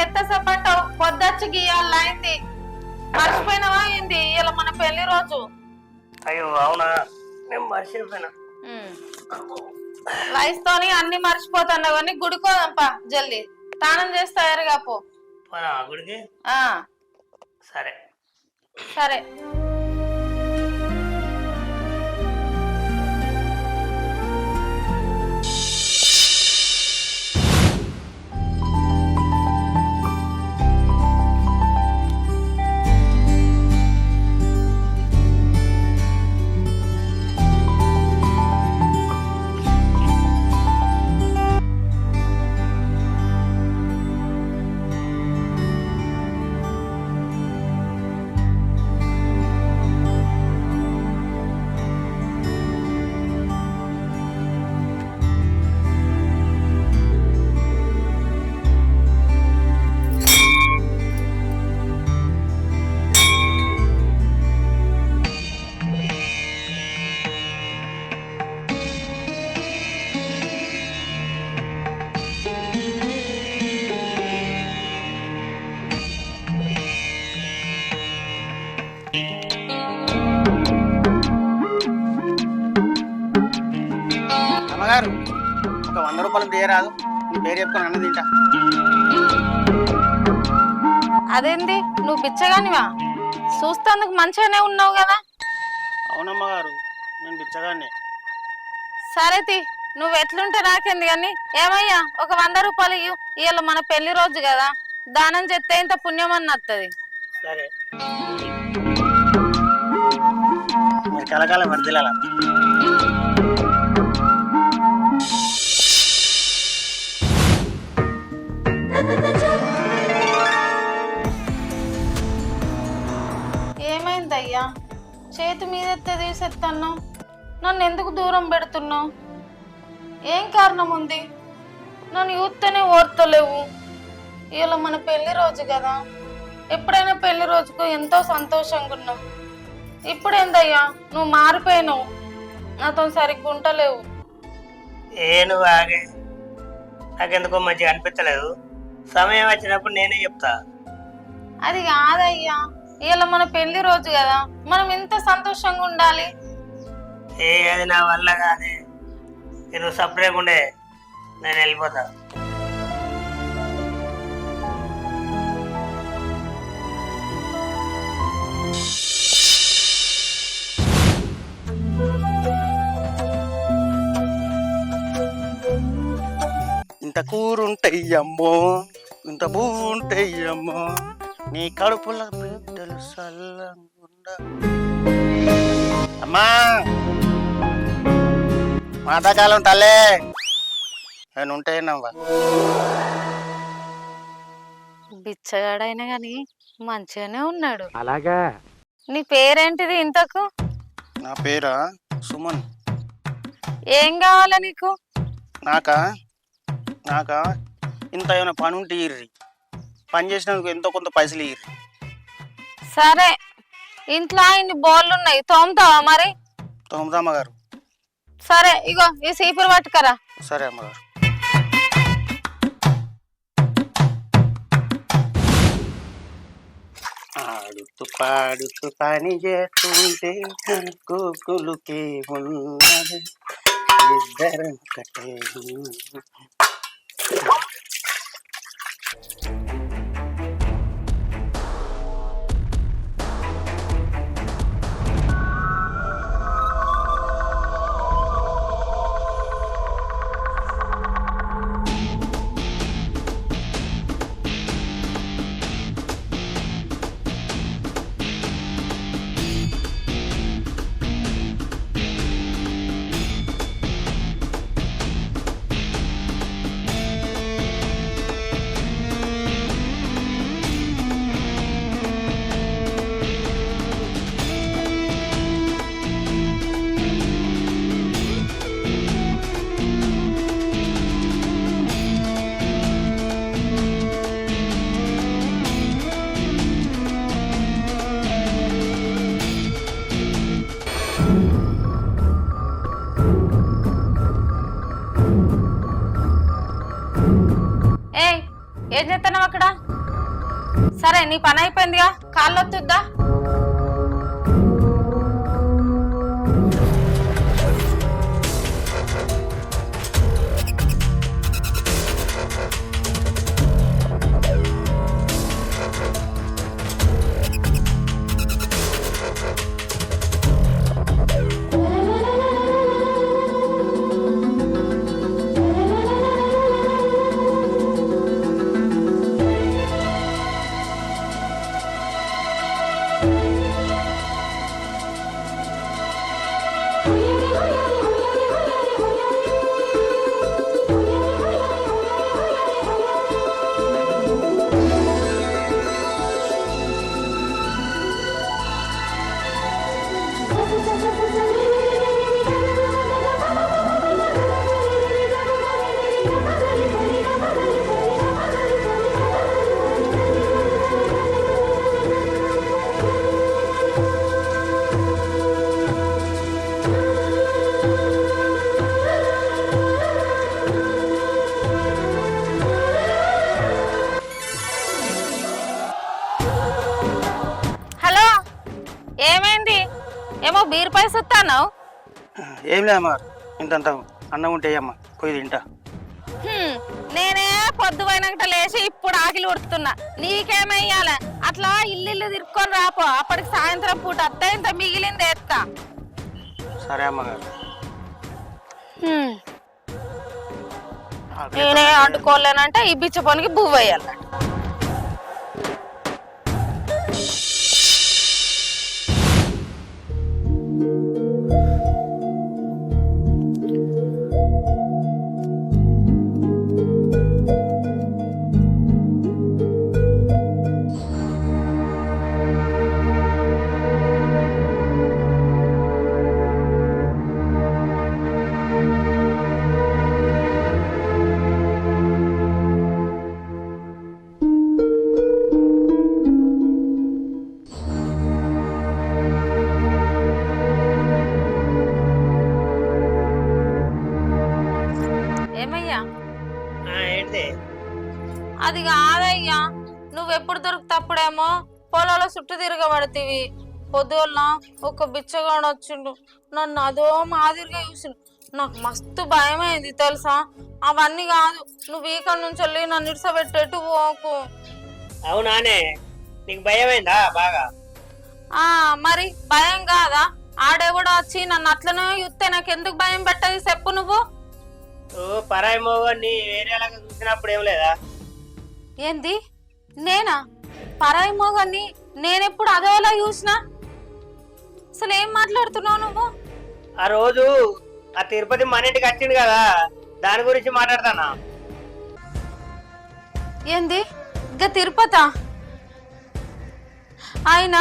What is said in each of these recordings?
ఎంతసేపు అంటావు? పొద్దొచ్చి గీయాల అయింది, మర్చిపోయినావా ఏంది? ఇలా మన పెళ్లి రోజు. అయ్యో అవునా, నేను మర్చిపోయినా. వయసుతోని అన్ని మర్చిపోతాను కానీ గుడికోదంపా జల్దీ స్నానం చేసి తయారుగా పో. గుడికి ఆ సరే సరే. అమ్మగారు ఒక 100 రూపాయలు తీయరాదు, నీ పేరు చెప్పుకొని అన్న తింటా. అదేంది నువ్వు బిచ్చగానివా? చూస్తేందుకు మంచిగానే ఉన్నావు కదా. అవునమ్మగారు, నేను బిచ్చగానే. సరే తి, నువ్వు ఎట్లుంటే నాకేంది కానీ. ఏమయ్యా, ఒక 100 రూపాయలు ఇవ్వు. ఇవాళ మన పెళ్లి రోజు కదా, దానం చేస్తే ఇంత పుణ్యం అని వస్తుంది. సరే, మరి కలకాలం వర్దిలాల. ఏమైందయ్యా, చేతి మీద తీసేస్తాను? నన్ను ఎందుకు దూరం పెడుతున్నావు? ఏం కారణం ఉంది? నన్ను చూస్తేనే ఓర్తలేవు. ఇలా మన పెళ్లి రోజు కదా, ఎప్పుడైనా పెళ్లి రోజుకు ఎంతో సంతోషంగా ఉన్నాం. ఇప్పుడేందయ్యా నువ్వు మారిపోయినావు, నాతో సరిగ్గా ఉంటలేవు. నువ్వు ఆగే, నాకెందుకో మంచిగా అనిపించలేదు. సమయం వచ్చినప్పుడు నేనే చెప్తా. అది కాదయ్యా, ఇలా మన పెళ్లి రోజు కదా, మనం ఎంత సంతోషంగా ఉండాలి. అది నా వల్ల కాదే, నువ్వు సపరేట్ ఉండే, నేను వెళ్ళిపోతా. ఇంత కూరుంటయ్యమ్మో, ఇంత బూంటయ్యమ్మో, నీ కడుపుల బిడ్డలు సల్లంగుండ. అమ్మా మాతాకాలం తల్లే, నేను ఉంటాయినవ్వా. బిచ్చగాడైనా గాని మంచిగానే ఉన్నాడు. అలాగా. నీ పేరేంటిది ఇంతకు? నా పేరా సుమన్. ఏం కావాలా నీకు? నాకా నాకా ఇంత ఏమైనా పని ఉంటే ఇర్రి, పని చేసినందుకు ఎంతో కొంత పైసలు ఇర్రి. సరే, ఇంట్లో ఇన్ని బోళ్ళు ఉన్నాయి, తోముతావా మరి? తొమ్మిది అమ్మగారు. సరే, ఇగో ఈ సీపురు పట్టుకరా. సరే అమ్మగారు. ఆడుతూ పాడుతూ పని చేస్తుంటే కోకులుకే ఉన్నది, ఇద్దరం కట్టే. ఏం చేస్తున్నావు అక్కడ? సరే నీ పని అయిపోయిందిగా, కాళ్ళొత్తుద్దా. హలో, ఏమైంది? ఏమో బీర్ పైస వస్తాను. ఏం లేదమ్మా, ఇంతంత అన్నం ఉంటే అమ్మా పోయి తింటా. నేనే పొద్దు పోయినాక లేచి ఇప్పుడు ఆకిలి ఉడుతున్నా. నీకేమయ్యాల? అట్లా ఇల్లు తిరుక్కొని రాపో, అప్పటికి సాయంత్రం పూట వస్తే ఇంత మిగిలింది ఎత్తా. సరే అమ్మగారు. నేనే అంటుకోలేనంటే ఈ బిచ్చ పనికి బువ్వ వేయాలి. ఏమయ్యా? ఏంటి? అది కాదయ్యా, నువ్వెప్పుడు దొరుకుతప్పుడేమో పొలాల చుట్టూ తిరగబడతీవి. పొద్దున్న ఒక బిచ్చగాడు వచ్చిండు, నన్ను అదో మాదిరిగా చూసిండు. నాకు మస్తు భయమైంది తెలుసా. అవన్నీ కాదు, నువ్వు ఇక్కడ నుంచి వెళ్ళి నన్ను ఇడిసబెట్టేట్టు పోకు. అవునానే, నీకు భయమైందా బాగా? మరి భయం కాదా? ఆడెవడో వచ్చి నన్ను అట్లనే చూస్తే నాకు ఎందుకు భయం పెట్టది చెప్పు నువ్వు. పరాయి మోగాన్ని వేరేలాగా చూసినప్పుడు ఏం లేదా? ఏంది? నేనా పరాయి మోగాన్ని? నేనెప్పుడు అదోలా చూసినా? అసలు ఏం మాట్లాడుతున్నావు నువ్వు? ఆ రోజు ఆ తిరుపతి మన ఇంటికి వచ్చిండు కదా, దాని గురించి మాట్లాడతానా. ఏంది? ఇంకా తిరుపతా? ఆయన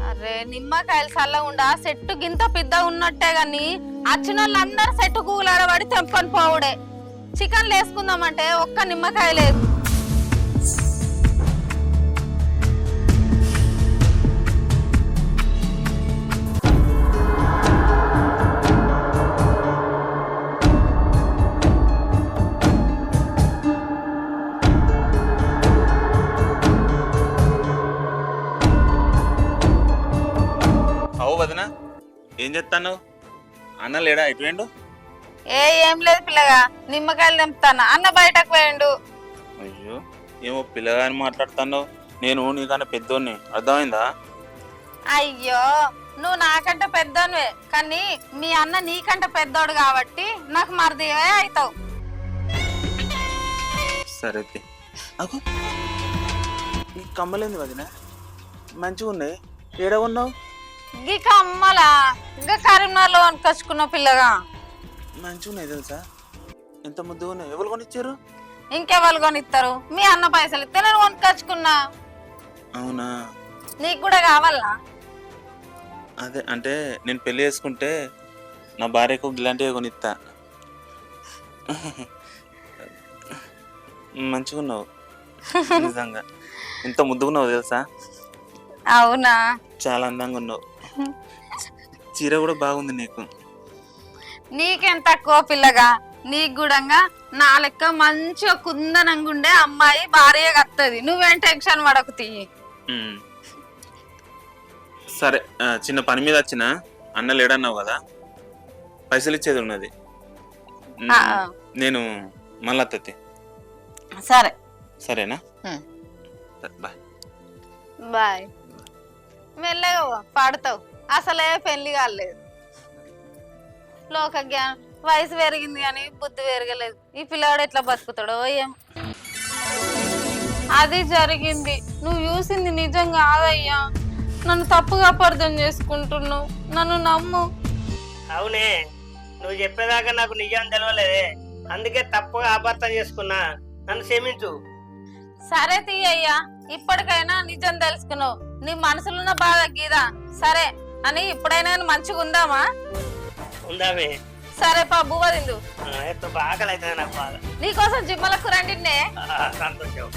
అరే నిమ్మకాయలు చల్లగుండా చెట్టు గింత పెద్ద ఉన్నట్టే గాని వచ్చిన వాళ్ళందరూ చెట్టు కూలాడబడి తెంపని పోవుడే. చికెన్ వేసుకుందామంటే ఒక్క నిమ్మకాయ లేదు. అవు వదినా, ఏం చెప్తాను? అన్న లేడా? ఎటువేండు? ఏం లేదు పిల్లగా, నిమ్మకాయలు తెంపుతాను. అన్న బయటకు పోయిండు. అయ్యో, ఏమో పిల్లగాని మాట్లాడుతాను. నేను నీకన్నా పెద్దోడిని, అర్థమైందా? అయ్యో, నువ్వు నాకంటే పెద్దోనివే, కానీ మీ అన్న నీకంటే పెద్దోడు కాబట్టి నాకు మరిదివే అవుతావు. సరే అగు, ఈ కమ్మలేంది వదినా, మంచిగా ఉన్నాయి. ఏడ ఉన్నావు? గీ కమ్మలా ఇంకా కరీంనగర్లో కొనుకొచ్చుకున్న పిల్లగా. మంచిగా ఉన్నాయి తెలుసా, ఎంత ముద్దుగా ఉన్నాయి. ఎవరు కొనిచ్చారు? ఇంకెవరు కొనిస్తారు? మీ అన్న పైసలు ఇస్తే నేను కొనుకొచ్చుకున్నా. అవునా? నీకు కూడా కావాలా? అదే అంటే నేను పెళ్లి చేసుకుంటే నా భార్యకు ఇలాంటివి కొనిస్తా. మంచిగా ఉన్నావు నిజంగా, ఇంత ముద్దుగున్నావు తెలుసా. అవునా? చాలా అందంగా ఉన్నావు. చీర కూడా బాగుంది నీకు. నీకేం తక్కువ పిల్లగా, నీకు కూడా నా లెక్క మంచిగా కుందనంగా ఉండే అమ్మాయి భార్యగా వస్తుంది. నువ్వేం టెన్షన్ పడకు తీయి. ఉమ్. సరే చిన్న పని మీద వచ్చిన అన్న లేడన్నావు కదా, పైసలు ఇచ్చేది ఉన్నది. ఆ, నేను మళ్ళా అత్తతి. సరే సరేనా? ఉమ్. బాయ్. బాయ్. మెల్లగా పాడతావు, అసలే పెళ్లి కాలేదు. లోక జ్ఞానం, వయసు పెరిగింది కానీ బుద్ధి పెరగలేదు. ఈ పిల్లవాడు ఎట్లా బతుకుతాడో ఏం. అది జరిగింది, నువ్వు చూసింది నిజం కాదయ్యా. నన్ను తప్పుగా అపార్థం చేసుకుంటున్నావు, నన్ను నమ్ము. అవునే, నువ్వు చెప్పేదాకా నాకు నిజం తెలవలేదే, అందుకే తప్పుగా అపార్థం చేసుకున్నా. నన్ను క్షమించు. సరే తీయ్యా, ఇప్పటికైనా నిజం తెలుసుకున్నావు. నీ మనసులో ఉన్న బాధ గీదా సరే అని ఇప్పుడైనా మంచిగా ఉందామా? ఉందామే. సరే పా బువ్వ తిందు. ఎంతో బాగా అవుతుంది నాకు బాగా. నీకోసం జిమ్మలకు రండి. సంతోషం.